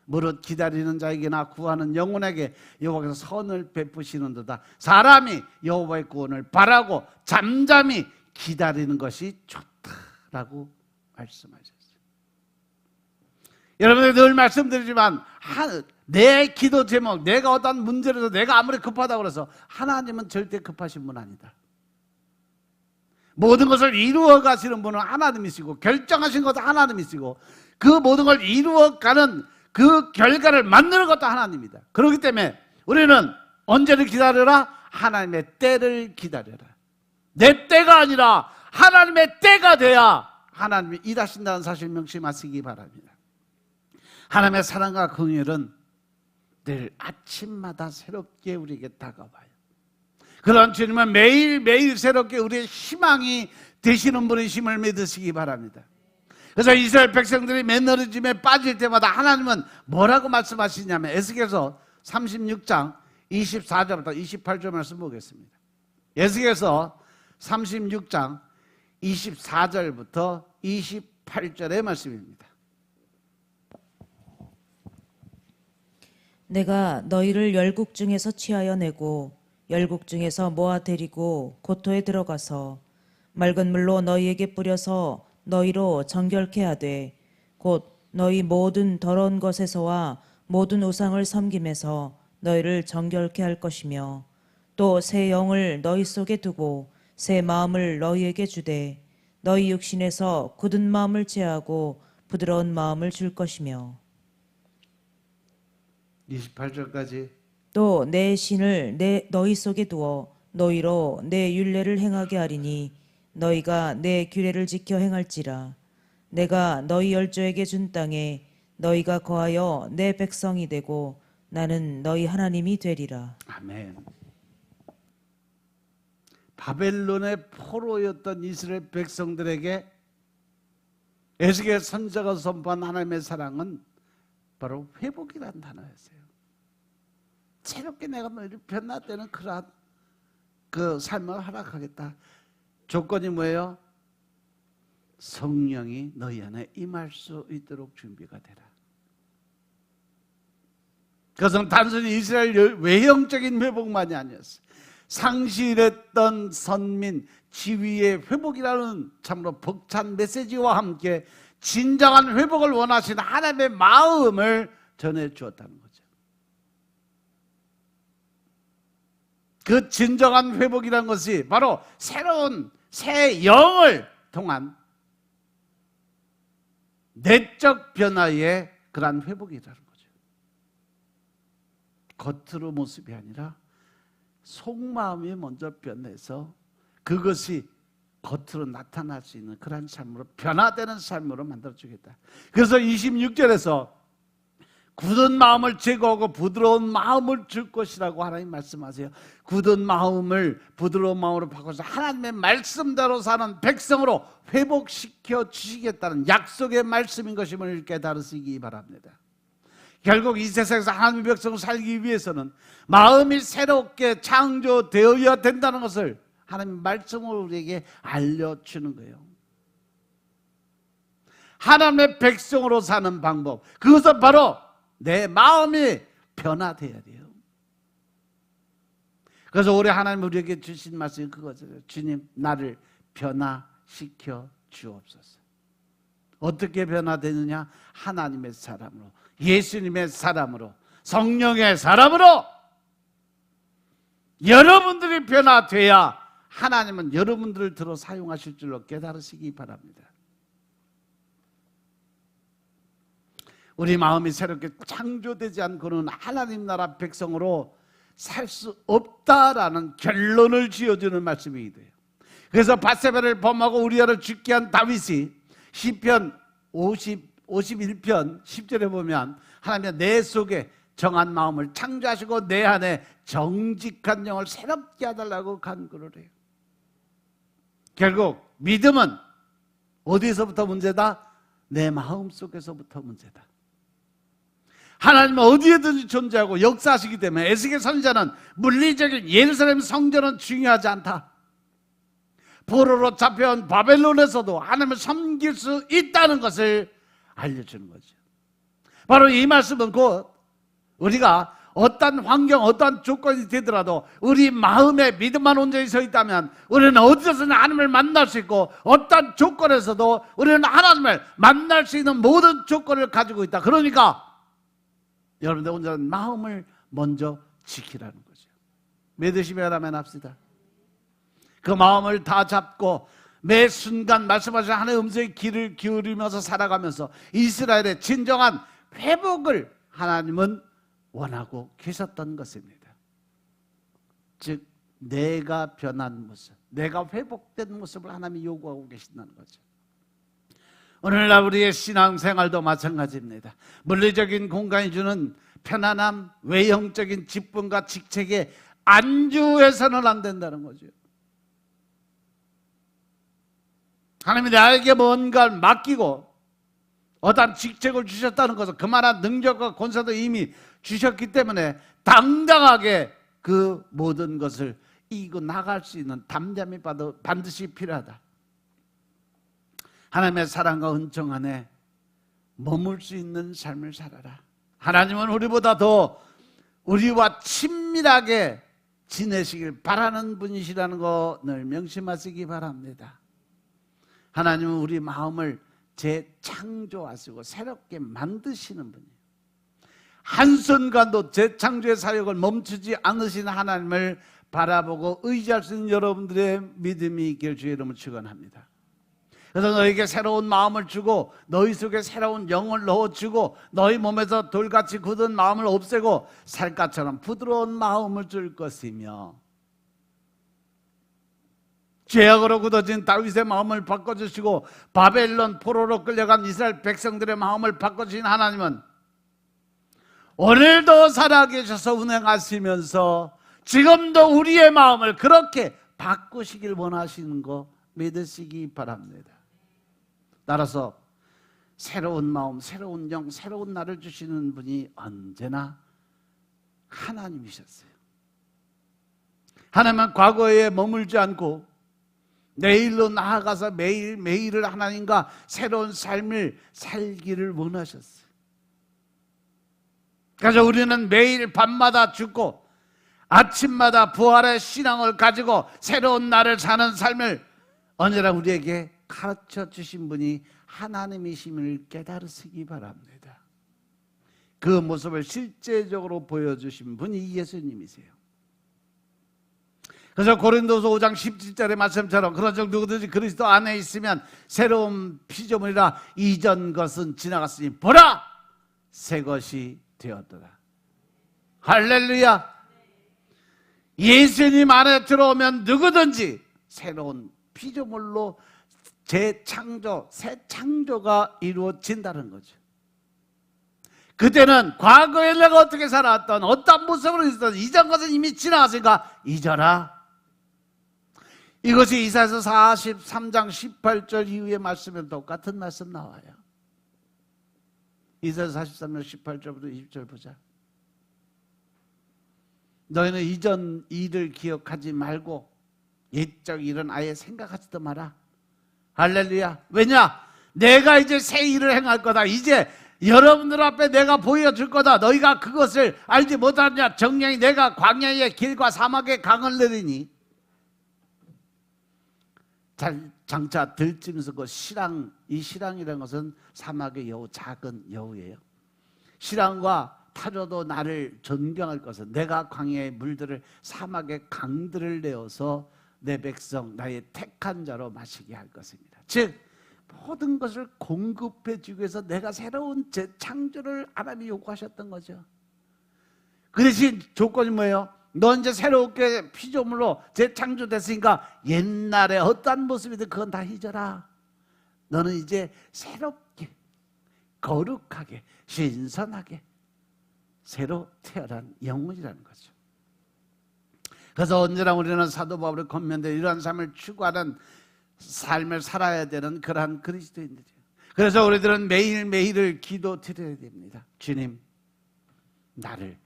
무릇 기다리는 자에게나 구하는 영혼에게 여호와께서 선을 베푸시는도다. 사람이 여호와의 구원을 바라고 잠잠히 기다리는 것이 좋다라고 말씀하셨어요. 여러분들 늘 말씀드리지만 내 기도 제목, 내가 어떤 문제라도 내가 아무리 급하다고 해서 하나님은 절대 급하신 분 아니다. 모든 것을 이루어 가시는 분은 하나님이시고 결정하신 것도 하나님이시고 그 모든 걸 이루어가는 그 결과를 만드는 것도 하나님이다. 그렇기 때문에 우리는 언제를 기다려라? 하나님의 때를 기다려라. 내 때가 아니라 하나님의 때가 돼야 하나님이 일하신다는 사실 명심하시기 바랍니다. 하나님의 사랑과 긍휼은 늘 아침마다 새롭게 우리에게 다가와요. 그런 주님은 매일매일 새롭게 우리의 희망이 되시는 분이심을 믿으시기 바랍니다. 그래서 이스라엘 백성들이 매너리즘에 빠질 때마다 하나님은 뭐라고 말씀하시냐면 에스겔서 36장 24절부터 28절 말씀 보겠습니다. 에스겔서 36장 24절부터 28절의 말씀입니다. 내가 너희를 열국 중에서 취하여 내고 열국 중에서 모아 데리고 고토에 들어가서 맑은 물로 너희에게 뿌려서 너희로 정결케 하되 곧 너희 모든 더러운 것에서와 모든 우상을 섬김에서 너희를 정결케 할 것이며 또 새 영을 너희 속에 두고 새 마음을 너희에게 주되 너희 육신에서 굳은 마음을 제하고 부드러운 마음을 줄 것이며 28절까지 또 내 신을 너희 속에 두어 너희로 내 율례를 행하게 하리니 너희가 내 규례를 지켜 행할지라. 내가 너희 열조에게 준 땅에 너희가 거하여 내 백성이 되고 나는 너희 하나님이 되리라. 아멘. 바벨론의 포로였던 이스라엘 백성들에게 에스겔 선지자가 선포한 하나님의 사랑은 바로 회복이라는 단어였어요. 새롭게 내가 너희를 변화되는 그러한 그 삶을 허락하겠다. 조건이 뭐예요? 성령이 너희 안에 임할 수 있도록 준비가 되라. 그것은 단순히 이스라엘 외형적인 회복만이 아니었어요. 상실했던 선민 지위의 회복이라는 참으로 벅찬 메시지와 함께 진정한 회복을 원하시는 하나님의 마음을 전해 주었다는 거죠. 그 진정한 회복이라는 것이 바로 새로운 새 영을 통한 내적 변화의 그러한 회복이라는 거죠. 겉으로 모습이 아니라 속마음이 먼저 변해서 그것이 겉으로 나타날 수 있는 그런 삶으로 변화되는 삶으로 만들어주겠다. 그래서 26절에서 굳은 마음을 제거하고 부드러운 마음을 줄 것이라고 하나님 말씀하세요. 굳은 마음을 부드러운 마음으로 바꿔서 하나님의 말씀대로 사는 백성으로 회복시켜 주시겠다는 약속의 말씀인 것임을 깨달으시기 바랍니다. 결국 이 세상에서 하나님의 백성을 살기 위해서는 마음이 새롭게 창조되어야 된다는 것을 하나님의 말씀으로 우리에게 알려주는 거예요. 하나님의 백성으로 사는 방법, 그것은 바로 내 마음이 변화되어야 돼요. 그래서 올해 하나님 우리에게 주신 말씀이 그거죠. 주님, 나를 변화시켜 주옵소서. 어떻게 변화되느냐? 하나님의 사람으로, 예수님의 사람으로, 성령의 사람으로 여러분들이 변화돼야 하나님은 여러분들을 들어 사용하실 줄로 깨달으시기 바랍니다. 우리 마음이 새롭게 창조되지 않고는 하나님 나라 백성으로 살 수 없다라는 결론을 지어주는 말씀이 돼요. 그래서 밧세바를 범하고 우리아를 죽게 한 다윗이 시편 51편 10절에 보면 하나님이 내 속에 정한 마음을 창조하시고 내 안에 정직한 영을 새롭게 해달라고 간구를 해요. 결국 믿음은 어디서부터 문제다? 내 마음 속에서부터 문제다. 하나님은 어디에든지 존재하고 역사하시기 때문에 에스겔 선지자는 물리적인 예루살렘 성전은 중요하지 않다. 포로로 잡혀온 바벨론에서도 하나님을 섬길 수 있다는 것을 알려주는 거죠. 바로 이 말씀은 곧 우리가 어떤 환경, 어떤 조건이 되더라도 우리 마음에 믿음만 온전히 서 있다면 우리는 어디서든 하나님을 만날 수 있고 어떤 조건에서도 우리는 하나님을 만날 수 있는 모든 조건을 가지고 있다. 그러니까 여러분들 온전한 마음을 먼저 지키라는 거죠. 믿으시면 하면 합시다. 그 마음을 다 잡고 매 순간 말씀하신 하나님의 음성의 귀를 기울이면서 살아가면서 이스라엘의 진정한 회복을 하나님은 원하고 계셨던 것입니다. 즉 내가 변한 모습, 내가 회복된 모습을 하나님이 요구하고 계신다는 거죠. 오늘날 우리의 신앙생활도 마찬가지입니다. 물리적인 공간이 주는 편안함, 외형적인 기쁨과 직책에 안주해서는 안 된다는 거죠. 하나님이 나에게 뭔가를 맡기고 어떤 직책을 주셨다는 것은 그만한 능력과 권세도 이미 주셨기 때문에 당당하게 그 모든 것을 이기고 나갈 수 있는 담대함이 반드시 필요하다. 하나님의 사랑과 은총 안에 머물 수 있는 삶을 살아라. 하나님은 우리보다 더 우리와 친밀하게 지내시길 바라는 분이시라는 거 늘 명심하시기 바랍니다. 하나님은 우리 마음을 재창조하시고 새롭게 만드시는 분이에요. 한순간도 재창조의 사역을 멈추지 않으신 하나님을 바라보고 의지할 수 있는 여러분들의 믿음이 있기를 주의 이름으로 축원합니다. 그래서 너에게 새로운 마음을 주고 너희 속에 새로운 영을 넣어주고 너희 몸에서 돌같이 굳은 마음을 없애고 살갗처럼 부드러운 마음을 줄 것이며 죄악으로 굳어진 다윗의 마음을 바꿔주시고 바벨론 포로로 끌려간 이스라엘 백성들의 마음을 바꿔주신 하나님은 오늘도 살아계셔서 운행하시면서 지금도 우리의 마음을 그렇게 바꾸시길 원하시는 거 믿으시기 바랍니다. 따라서 새로운 마음, 새로운 영, 새로운 나를 주시는 분이 언제나 하나님이셨어요. 하나님은 과거에 머물지 않고 내일로 나아가서 매일매일을 하나님과 새로운 삶을 살기를 원하셨어요. 그래서 우리는 매일 밤마다 죽고 아침마다 부활의 신앙을 가지고 새로운 날을 사는 삶을 언제나 우리에게 가르쳐 주신 분이 하나님이심을 깨달으시기 바랍니다. 그 모습을 실제적으로 보여주신 분이 예수님이세요. 그래서 고린도서 5장 17절의 말씀처럼 그런즉 누구든지 그리스도 안에 있으면 새로운 피조물이라 이전 것은 지나갔으니 보라 새 것이 되었더라. 할렐루야. 예수님 안에 들어오면 누구든지 새로운 피조물로 재창조, 새 창조가 이루어진다는 거죠. 그때는 과거에 내가 어떻게 살았던 어떤 모습으로 있었던 이전 것은 이미 지나갔으니까 잊어라. 이것이 이사야서 43장 18절 이후의 말씀에 똑같은 말씀 나와요. 이사야서 43장 18절부터 20절 보자. 너희는 이전 일을 기억하지 말고 옛적 일은 아예 생각하지도 마라. 할렐루야. 왜냐? 내가 이제 새 일을 행할 거다. 이제 여러분들 앞에 내가 보여줄 거다. 너희가 그것을 알지 못하느냐? 정령이 내가 광야의 길과 사막의 강을 내리니 장차 들짐승 그 시랑, 이 시랑이라는 것은 사막의 여우, 작은 여우예요. 시랑과 타조도 나를 존경할 것은 내가 광야의 물들을 사막의 강들을 내어서 내 백성 나의 택한 자로 마시게 할 것입니다. 즉 모든 것을 공급해 주기 위해서 내가 새로운 재창조를 하나님이 요구하셨던 거죠. 그 대신 조건이 뭐예요? 너 이제 새롭게 피조물로 재창조됐으니까 옛날에 어떠한 모습이든 그건 다 잊어라. 너는 이제 새롭게 거룩하게 신선하게 새로 태어난 영혼이라는 거죠. 그래서 언제나 우리는 사도 바울의 권면대로 이러한 삶을 추구하는 삶을 살아야 되는 그러한 그리스도인들이에요. 그래서 우리들은 매일매일을 기도드려야 됩니다. 주님, 나를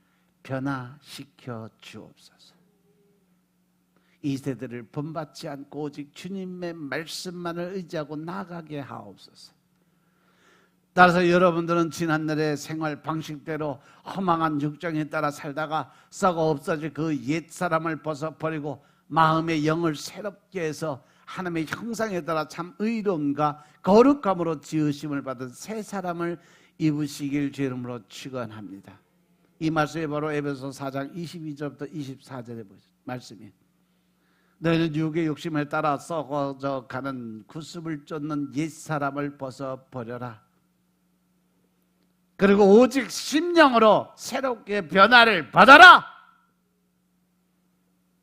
변화시켜 주옵소서. 이 세대를 본받지 않고 오직 주님의 말씀만을 의지하고 나가게 하옵소서. 따라서 여러분들은 지난날의 생활 방식대로 허망한 육정에 따라 살다가 썩어 없어질 그 옛사람을 벗어버리고 마음의 영을 새롭게 해서 하나님의 형상에 따라 참 의로움과 거룩함으로 지으심을 받은 새 사람을 입으시길 주 이름으로 축원합니다. 이 말씀이 바로 에베소 4장 22절부터 24절의 말씀이에요. 너희는 육의 욕심을 따라 썩어져 가는 구습을 쫓는 옛사람을 벗어버려라. 그리고 오직 심령으로 새롭게 변화를 받아라.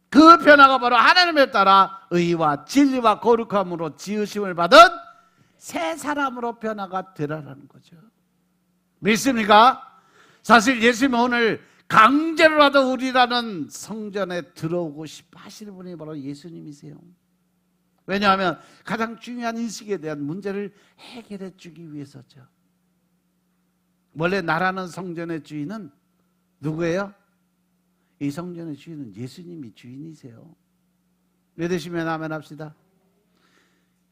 그 변화가 바로 하나님에 따라 의와 진리와 거룩함으로 지으심을 받은 새 사람으로 변화가 되라는 거죠. 믿습니까? 사실 예수님은 오늘 강제로라도 우리라는 성전에 들어오고 싶어 하시는 분이 바로 예수님이세요. 왜냐하면 가장 중요한 인식에 대한 문제를 해결해 주기 위해서죠. 원래 나라는 성전의 주인은 누구예요? 이 성전의 주인은 예수님이 주인이세요. 믿으시면 아멘 합시다.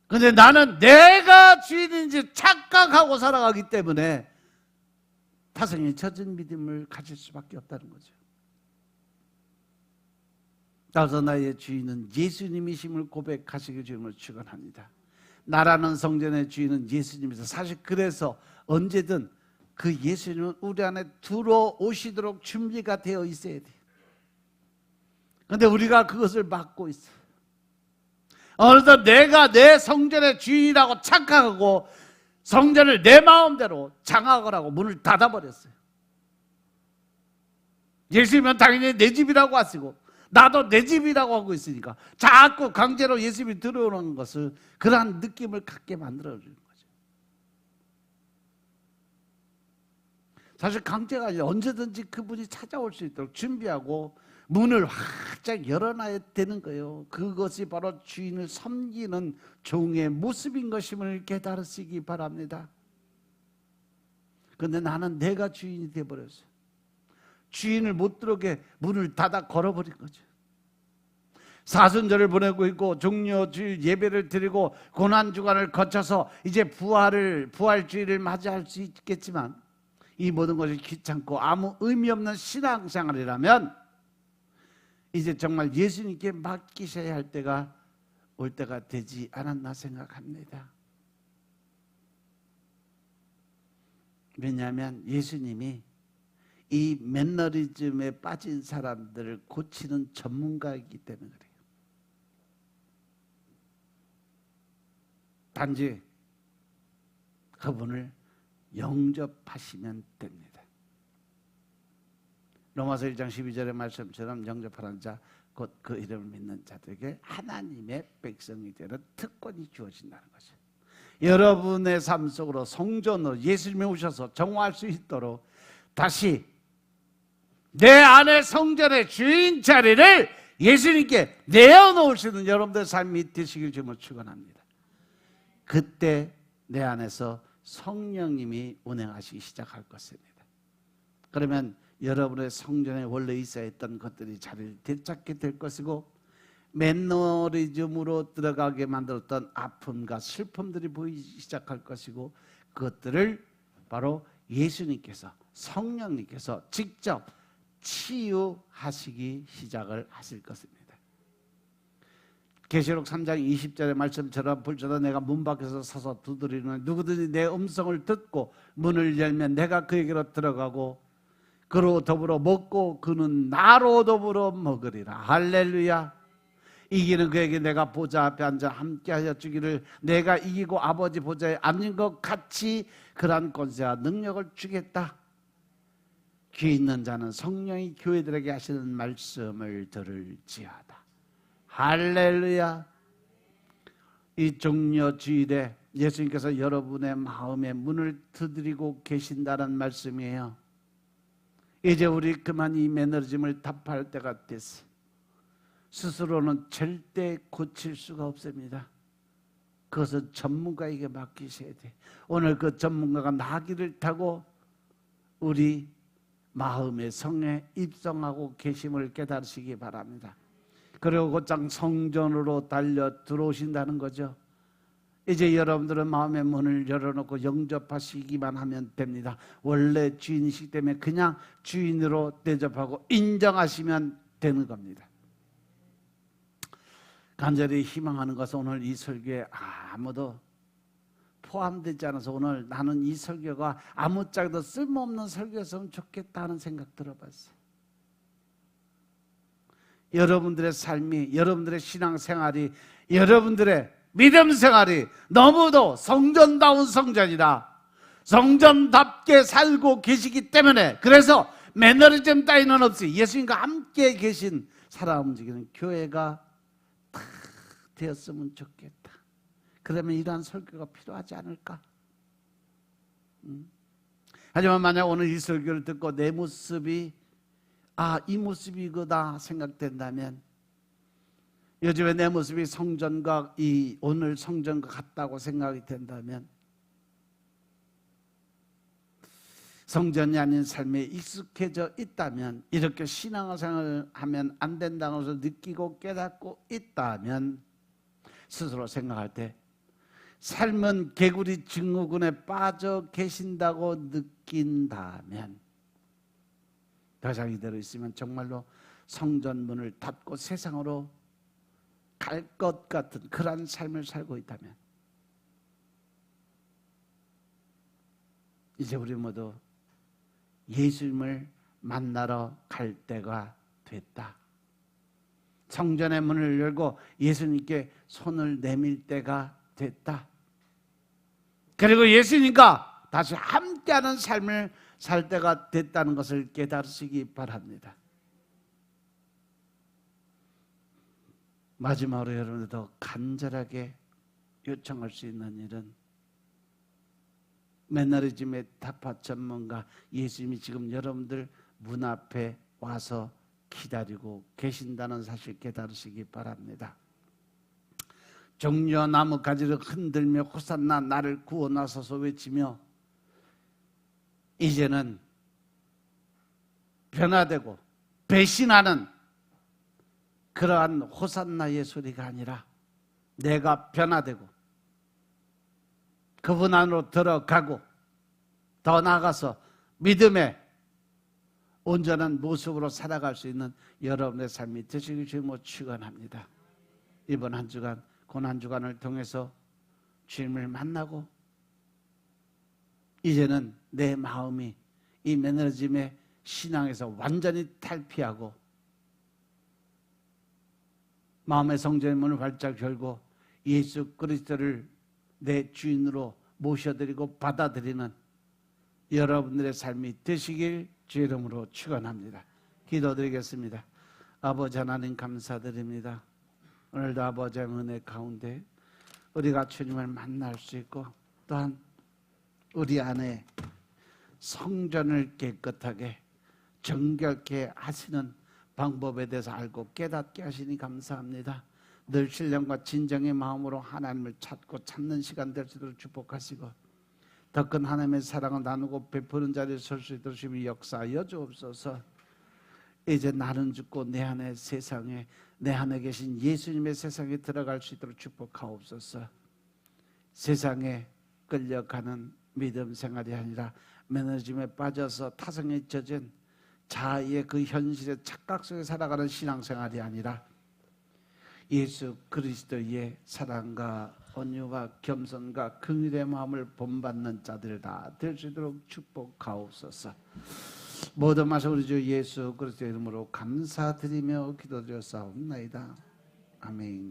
근데 나는 내가 주인인지 착각하고 살아가기 때문에 타성에 젖은 믿음을 가질 수밖에 없다는 거죠. 따라서 나의 주인은 예수님이심을 고백하시길 주님을 축원합니다. 나라는 성전의 주인은 예수님이서 사실 그래서 언제든 그 예수님은 우리 안에 들어오시도록 준비가 되어 있어야 돼요. 그런데 우리가 그것을 막고 있어요. 어느덧 내가 내 성전의 주인이라고 착각하고 성전을 내 마음대로 장악을 하고 문을 닫아버렸어요. 예수님은 당연히 내 집이라고 하시고 나도 내 집이라고 하고 있으니까 자꾸 강제로 예수님이 들어오는 것을 그러한 느낌을 갖게 만들어주는 거죠. 사실 강제가 아니라 언제든지 그분이 찾아올 수 있도록 준비하고 문을 활짝 열어놔야 되는 거예요. 그것이 바로 주인을 섬기는 종의 모습인 것임을 깨달으시기 바랍니다. 그런데 나는 내가 주인이 되어버렸어요. 주인을 못 들어오게 문을 닫아 걸어버린 거죠. 사순절을 보내고 있고 종료주일 예배를 드리고 고난주간을 거쳐서 이제 부활주일을 맞이할 수 있겠지만 이 모든 것이 귀찮고 아무 의미 없는 신앙생활이라면 이제 정말 예수님께 맡기셔야 할 때가 올 때가 되지 않았나 생각합니다. 왜냐하면 예수님이 이 매너리즘에 빠진 사람들을 고치는 전문가이기 때문에 그래요. 단지 그분을 영접하시면 됩니다. 로마서 1장 12절의 말씀처럼 영접하는 자 곧 그 이름을 믿는 자들에게 하나님의 백성이 되는 특권이 주어진다는 거죠. 여러분의 삶 속으로 성전으로 예수님이 오셔서 정화할 수 있도록 다시 내 안의 성전의 주인 자리를 예수님께 내어놓으시는 여러분들의 삶이 되시길 주님을 축원합니다. 그때 내 안에서 성령님이 운행하시기 시작할 것입니다. 그러면 여러분의 성전에 원래 있어야 했던 것들이 자리를 되찾게 될 것이고 매너리즘으로 들어가게 만들었던 아픔과 슬픔들이 보이기 시작할 것이고 그것들을 바로 예수님께서 성령님께서 직접 치유하시기 시작을 하실 것입니다. 계시록 3장 20절의 말씀처럼 불조다 내가 문 밖에서 서서 두드리는 누구든지 내 음성을 듣고 문을 열면 내가 그에게로 들어가고 그로 더불어 먹고 그는 나로 더불어 먹으리라. 할렐루야. 이기는 그에게 내가 보좌 앞에 앉아 함께하여 주기를 내가 이기고 아버지 보좌에 앉는 것 같이 그러한 권세와 능력을 주겠다. 귀 있는 자는 성령이 교회들에게 하시는 말씀을 들을지어다. 할렐루야. 이 종려주일에 예수님께서 여러분의 마음의 문을 두드리고 계신다는 말씀이에요. 이제 우리 그만 이 매너리즘을 답할 때가 됐어요. 스스로는 절대 고칠 수가 없습니다. 그것은 전문가에게 맡기셔야 돼. 오늘 그 전문가가 나귀를 타고 우리 마음의 성에 입성하고 계심을 깨달으시기 바랍니다. 그리고 곧장 성전으로 달려 들어오신다는 거죠. 이제 여러분들은 마음의 문을 열어놓고 영접하시기만 하면 됩니다. 원래 주인이시기 때문에 그냥 주인으로 대접하고 인정하시면 되는 겁니다. 간절히 희망하는 것은 오늘 이 설교에 아무도 포함되지 않아서 오늘 나는 이 설교가 아무짝에도 쓸모없는 설교였으면 좋겠다는 생각 들어봤어요. 여러분들의 삶이, 여러분들의 신앙생활이, 여러분들의 믿음 생활이 너무도 성전다운 성전이다. 성전답게 살고 계시기 때문에 그래서 매너리즘 따위는 없이 예수님과 함께 계신 살아 움직이는 교회가 다 되었으면 좋겠다. 그러면 이러한 설교가 필요하지 않을까? 하지만 만약 오늘 이 설교를 듣고 내 모습이 이 모습이 이거다 생각된다면, 요즘에 내 모습이 성전과 오늘 성전과 같다고 생각이 된다면, 성전이 아닌 삶에 익숙해져 있다면, 이렇게 신앙생활을 하면 안 된다는 것을 느끼고 깨닫고 있다면, 스스로 생각할 때 삶은 개구리 증후군에 빠져 계신다고 느낀다면, 더 이상 이대로 있으면 정말로 성전 문을 닫고 세상으로 갈 것 같은 그러한 삶을 살고 있다면, 이제 우리 모두 예수님을 만나러 갈 때가 됐다. 성전의 문을 열고 예수님께 손을 내밀 때가 됐다. 그리고 예수님과 다시 함께하는 삶을 살 때가 됐다는 것을 깨달으시기 바랍니다. 마지막으로 여러분들 더 간절하게 요청할 수 있는 일은, 매너리즘의 타파 전문가 예수님이 지금 여러분들 문 앞에 와서 기다리고 계신다는 사실 깨달으시기 바랍니다. 종려 나무 가지를 흔들며 호산나 나를 구원하소서 외치며, 이제는 변화되고 배신하는 그러한 호산나의 소리가 아니라, 내가 변화되고 그분 안으로 들어가고 더 나아가서 믿음의 온전한 모습으로 살아갈 수 있는 여러분의 삶이 되시길 주님으로 축원합니다. 이번 한 주간, 고난 주간을 통해서 주님을 만나고, 이제는 내 마음이 이 매너리즘의 신앙에서 완전히 탈피하고 마음의 성전의 문을 활짝 열고 예수 그리스도를 내 주인으로 모셔드리고 받아들이는 여러분들의 삶이 되시길 주의 이름으로 축원합니다. 기도드리겠습니다. 아버지 하나님 감사드립니다. 오늘도 아버지의 은혜 가운데 우리가 주님을 만날 수 있고, 또한 우리 안에 성전을 깨끗하게 정결케 하시는 방법에 대해서 알고 깨닫게 하시니 감사합니다. 늘 신령과 진정의 마음으로 하나님을 찾고 찾는 시간 될 수 있도록 축복하시고, 더 큰 하나님의 사랑을 나누고 베푸는 자리에 설 수 있도록 주님이 역사하여 주옵소서. 이제 나는 죽고 내 안에 세상에, 내 안에 계신 예수님의 세상에 들어갈 수 있도록 축복하옵소서. 세상에 끌려가는 믿음 생활이 아니라 매너리즘에 빠져서 타성에 젖은 자아의 그 현실의 착각 속에 살아가는 신앙생활이 아니라, 예수 그리스도의 사랑과 온유와 겸손과 긍휼의 마음을 본받는 자들 다 될 수 있도록 축복하옵소서. 모든 말씀 우리 주 예수 그리스도의 이름으로 감사드리며 기도드렸사옵나이다. 아멘.